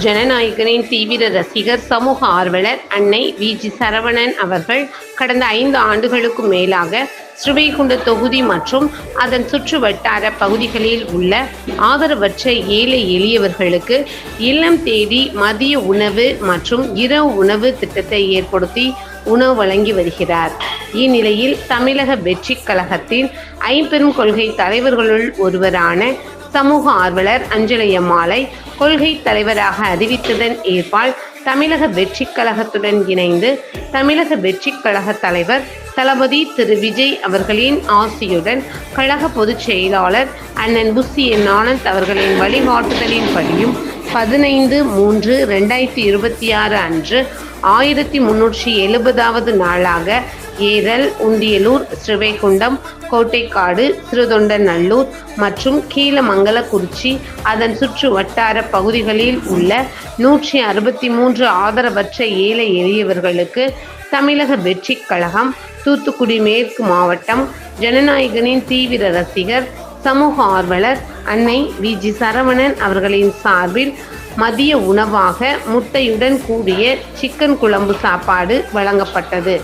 ஜனநாயகனின் தீவிர ரசிகர், சமூக ஆர்வலர் அன்னை வி.ஜி. சரவணன் அவர்கள் கடந்த 5 ஆண்டுகளுக்கும் மேலாக ஸ்ரீவைகுண்ட தொகுதி மற்றும் அதன் சுற்று வட்டார பகுதிகளில் உள்ள ஆதரவற்ற ஏழை எளியவர்களுக்கு இல்லம் தேடி மதிய உணவு மற்றும் இரவு உணவு திட்டத்தை ஏற்படுத்தி உணவு வழங்கி வருகிறார். இந்நிலையில் தமிழக வெற்றிக் கழகத்தின் ஐம்பெரும் கொள்கை தலைவர்களுள் ஒருவரான சமூக ஆர்வலர் அஞ்சலையம்மாளை கொள்கை தலைவராக அறிவித்ததன் ஏற்பால் தமிழக வெற்றிக் கழகத்துடன் இணைந்து தமிழக வெற்றிக் கழக தலைவர் தளபதி திரு விஜய் அவர்களின் ஆசியுடன் கழக பொதுச் செயலாளர் அண்ணன் புசி என் ஆனந்த் அவர்களின் வழிகாட்டுதலின்படியும் 15/3/2026 அன்று 1370வது நாளாக ஏரல், உண்டியலூர், ஸ்ரீவைகுண்டம், கோட்டைக்காடு, சிறுதொண்டநல்லூர் மற்றும் கீழமங்கலக்குறிச்சி அதன் சுற்று வட்டார பகுதிகளில் உள்ள 163 ஆதரவற்ற ஏழை எளியவர்களுக்கு தமிழக வெற்றிக் கழகம் தூத்துக்குடி மேற்கு மாவட்டம் ஜனநாயகனின் தீவிர ரசிகர், சமூக ஆர்வலர் அன்னை வி.ஜி. சரவணன் அவர்களின் சார்பில் மதிய உணவாக முட்டையுடன் கூடிய சிக்கன் குழம்பு சாப்பாடு வழங்கப்பட்டது.